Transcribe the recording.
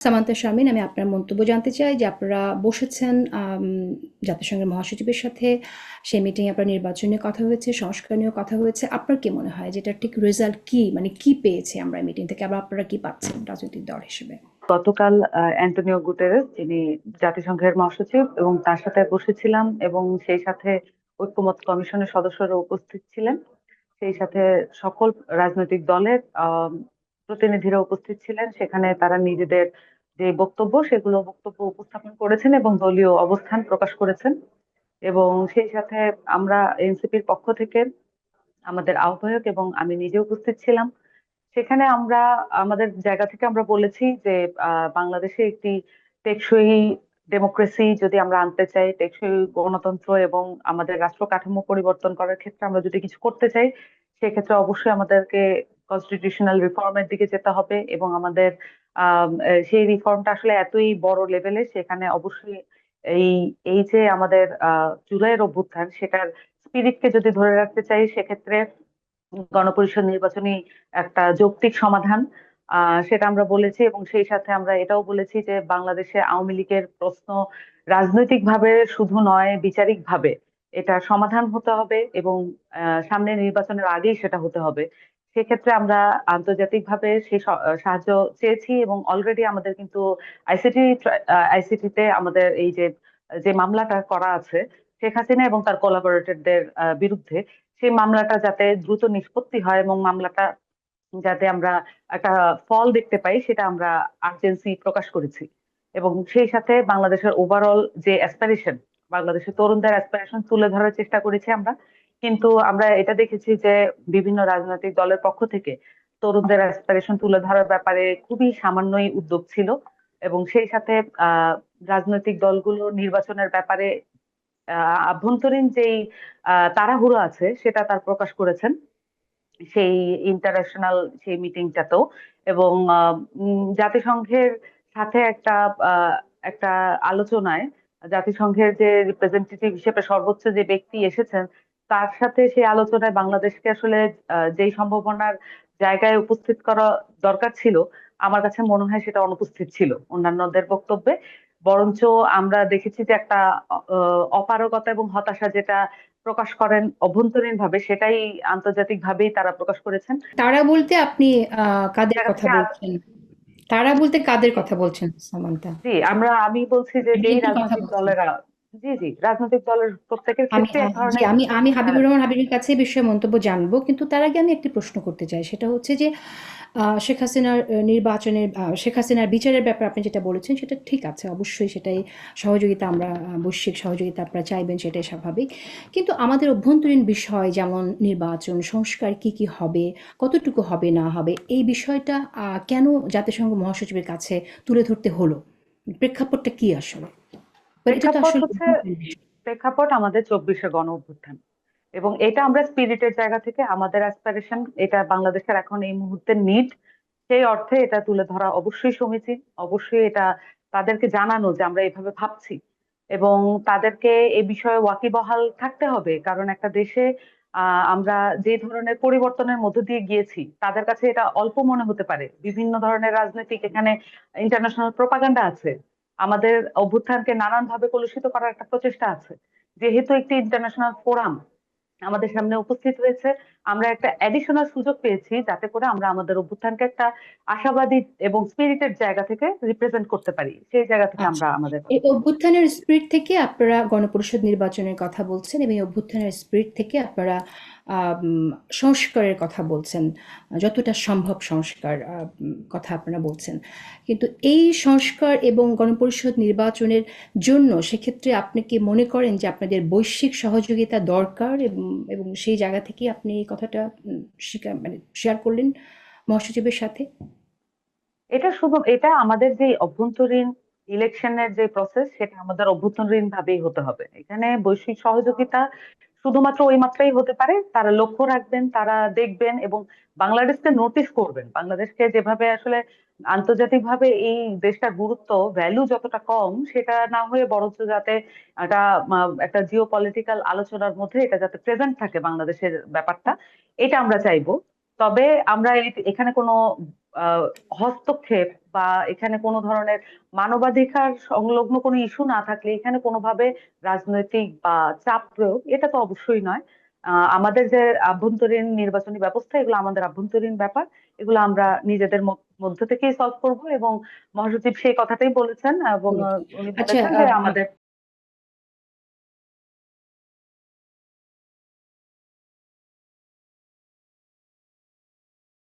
সামান্তা শারমিন, আমি আপনার মন্তব্য জানতে চাই যে আপনারা বসেছেন জাতিসংঘের মহাসচিবের সাথে। সেই মিটিংয়ে আপনার নির্বাচন নিয়ে কথা হয়েছে, সংস্কার নিয়েও কথা হয়েছে। আপনার কি মনে হয় যে এটার ঠিক রেজাল্ট কি, মানে কি পেয়েছি আমরা এই মিটিং থেকে, আবার আপনারা কি পাচ্ছেন রাজনৈতিক দল হিসেবে? গতকাল অ্যান্টনিও গুতেরেস, যিনি জাতিসংঘের মহাসচিব, এবং তার সাথে বসেছিলাম, এবং সেই সাথে ঐক্যমত্য কমিশনের সদস্যরা উপস্থিত ছিলেন। সেই সাথে সকল রাজনৈতিক দলের প্রতিনিধিরা উপস্থিত ছিলেন। সেখানে তারা নিজেদের যে বক্তব্য উপস্থাপন করেছেন এবং দলীয় অবস্থান প্রকাশ করেছেন। এবং সেই সাথে আমরা এনসিপির পক্ষ থেকে আমাদের আহ্বায়ক এবং আমি নিজে উপস্থিত ছিলাম। সেখানে আমরা আমাদের জায়গা থেকে আমরা বলেছি যে বাংলাদেশে একটি টেকসই ডেমোক্রেসি যদি আমরা আনতে চাই, টেকসই গণতন্ত্র এবং আমাদের রাষ্ট্র কাঠামো পরিবর্তন করার ক্ষেত্রে আমরা যদি কিছু করতে চাই, সেক্ষেত্রে অবশ্যই আমাদেরকে কনস্টিটিউশনাল রিফর্মের দিকে যেতে হবে। এবং আমাদের সেই রিফর্মটা আসলে এতই বড় লেভেলে, সেখানে অবশ্যই এই এই যে আমাদের জুলাইয়ের অভ্যুত্থান, সেটার স্পিরিটকে যদি ধরে রাখতে চাই, সেক্ষেত্রে গণপরিষদ নির্বাচনই একটা যৌক্তিক সমাধান। সেটা আমরা বলেছি, এবং সেই সাথে আমরা এটাও বলেছি যে বাংলাদেশে আওয়ামী লীগের প্রশ্ন রাজনৈতিক ভাবে শুধু নয়, বিচারিক ভাবে এটা সমাধান হতে হবে, এবং সামনে নির্বাচনের আগেই সেটা হতে হবে। সেক্ষেত্রে আমরা আন্তর্জাতিক ভাবে সেই সাহায্য চেয়েছি, এবং অলরেডি আমাদের কিন্তু আইসিটি আইসিটিতে আমাদের এই যে যে মামলাটা করা আছে শেখ হাসিনা এবং তার কোলাবোরেটরদের বিরুদ্ধে, সেই মামলাটা যাতে দ্রুত নিষ্পত্তি হয় এবং মামলাটা যাতে আমরা একটা ফল দেখতে পাই, সেটা আমরা আর্জেন্সি প্রকাশ করেছি। এবং সেই সাথে বাংলাদেশের ওভারঅল যে অ্যাসপিরেশন, বাংলাদেশের তরুণদের অ্যাসপিরেশন তুলে ধরার চেষ্টা করেছি আমরা। কিন্তু আমরা এটা দেখেছি যে বিভিন্ন রাজনৈতিক দলের পক্ষ থেকে তরুণদের অ্যাসপিরেশন তুলে ধরার ব্যাপারে খুবই সামান্যই উদ্যোগ ছিল। এবং সেই সাথে আহ রাজনৈতিক দলগুলো নির্বাচনের ব্যাপারে আভ্যন্তরীণ যেই তাড়াহুড়ো আছে সেটা তার প্রকাশ করেছেন সেই ইন্টারন্যাশনাল সেই মিটিংটাতেও। এবং জাতিসংঘের সাথে একটা আলোচনায় জাতিসংঘের যে রিপ্রেজেন্টেটিভ হিসেবে সর্বোচ্চ যে ব্যক্তি এসেছেন, তার সাথে সেই আলোচনায় বাংলাদেশকে আসলে যেই সম্ভাবনার জায়গায় উপস্থিত করা দরকার ছিল, আমার কাছে মনে হয় সেটা অনুপস্থিত ছিল অন্যান্যদের বক্তব্যে। বরঞ্চ আমরা দেখেছি যে একটা অপারগতা এবং হতাশা যেটা প্রকাশ করেন অভ্যন্তরীণ ভাবে, সেটাই আন্তর্জাতিক ভাবেই তারা প্রকাশ করেছেন। তারা বলতে আপনি কাদের জায়গা কথা থেকে বলছেন? তারা বলতে কাদের কথা বলছেন সামান্তা? জি, আমি বলছি যে যেই বিএনপির কথা রাজনৈতিক বলছেন? দলেরা, জি জি, রাজনৈতিক দলের প্রত্যেকের আমি ক্ষেত্রে এক জি, ধরনের আমি হাবিবুর রহমান হাবিবের কাছে এই বিষয়ে মন্তব্য জানবো, কিন্তু তার আগে আমি একটি প্রশ্ন করতে চাই। সেটা হচ্ছে যে শেখ হাসিনার নির্বাচনের শেখ হাসিনার বিচারের ব্যাপারে আপনি যেটা বলেছেন সেটা ঠিক আছে, অবশ্যই সেটাই সহযোগিতা আমরা বৈশ্বিক সহযোগিতা আপনারা চাইবেন, সেটাই স্বাভাবিক। কিন্তু আমাদের অভ্যন্তরীণ বিষয় যেমন নির্বাচন সংস্কার কি কি হবে, কতটুকু হবে না হবে, এই বিষয়টা কেন জাতিসংঘ মহাসচিবের কাছে তুলে ধরতে হলো? প্রেক্ষাপটটা কি আসলে? But এটা তো প্রেক্ষাপট আসলে হচ্ছে, অভ্যন্তরীণ বিষয়। প্রেক্ষাপট আমাদের 24শে গণ অভ্যুত্থান। এবং এটা আমরা স্পিরিটের জায়গা থেকে আমাদের অ্যাসপিরেশন, এটা বাংলাদেশের এখন এই মুহূর্তে নিড, সেই অর্থে এটা তুলে ধরা অবশ্যই সমীচীন। অবশ্যই এটা তাদেরকে জানানো যে আমরা এভাবে ভাবছি, এবং তাদেরকে এই বিষয়ে ওয়াকিবহাল থাকতে হবে। কারণ একটা দেশে আমরা যে ধরনের পরিবর্তনের মধ্য দিয়ে গিয়েছি, তাদের কাছে এটা অল্প মনে হতে পারে। বিভিন্ন ধরনের রাজনৈতিক এখানে ইন্টারন্যাশনাল প্রোপাগান্ডা আছে, আমাদের অভ্যুত্থানকে নানান ভাবে কলুষিত করার একটা প্রচেষ্টা আছে। যেহেতু একটি ইন্টারন্যাশনাল ফোরাম আমাদের সামনে উপস্থিত হয়েছে, আমরা একটা অ্যাডিশনাল সুযোগ পেয়েছি যাতে করে আমরা আমাদের অভ্যুত্থানকে একটা আশাবাদী এবং স্পিরিটেড জায়গা থেকে রিপ্রেজেন্ট করতে পারি। সেই জায়গা থেকে আচ্ছা। আমরা আমাদের এই কথা বলছি। অভ্যুত্থানের স্পিরিট থেকে আপনারা গণপরিষদ নির্বাচনের কথা বলছেন, এবং এই অভ্যুত্থানের স্পিরিট থেকে আপনারা সংস্কারের কথা বলছেন। যতটা সম্ভব সংস্কার কথা আপনারা বলছেন। কিন্তু এই সংস্কার এবং গণপরিষদ নির্বাচনের জন্য সেক্ষেত্রে আপনি কি মনে করেন যে আপনাদের বৈশ্বিক সহযোগিতা দরকার, এবং সেই জায়গা থেকে আপনি এই কথাটা স্বীকার মানে শেয়ার করলেন মহাসচিবের সাথে? এটা আমাদের যে অভ্যন্তরীণ ইলেকশনের যে প্রসেস, সেটা আমাদের অভ্যন্তরীণ ভাবেই হতে হবে। এখানে বৈশ্বিক সহযোগিতা শুধুমাত্র ওই মাত্রাই হতে পারে, তারা লক্ষ্য রাখবেন, তারা দেখবেন এবং বাংলাদেশকে নোটিস করবেন। বাংলাদেশকে যেভাবে আসলে আন্তর্জাতিক ভাবে এই দেশটার গুরুত্ব, ভ্যালু যতটা কম, সেটা না হয়ে বরঞ্চ যাতে একটা একটা জিও পলিটিক্যাল আলোচনার মধ্যে এটা যাতে প্রেজেন্ট থাকে বাংলাদেশের ব্যাপারটা, এটা আমরা চাইবো। তবে আমরা এখানে কোনো আহ, হস্তক্ষেপ বা এখানে কোনো ধরনের মানবাধিকার সংলগ্ন কোনো ইস্যু না থাকলে এখানে কোনোভাবে রাজনৈতিক বা চাপ প্রয়োগ এটা তো অবশ্যই নয়। আমাদের যে আভ্যন্তরীণ নির্বাচনী ব্যবস্থা, এগুলো আমাদের আভ্যন্তরীণ ব্যাপার, এগুলো আমরা নিজেদের মধ্য থেকেই সলভ করব। এবং মহাসচিব সেই কথাটাই বলেছেন, এবং বলেছে। উনি আচ্ছা, বলেছেন যে আমাদের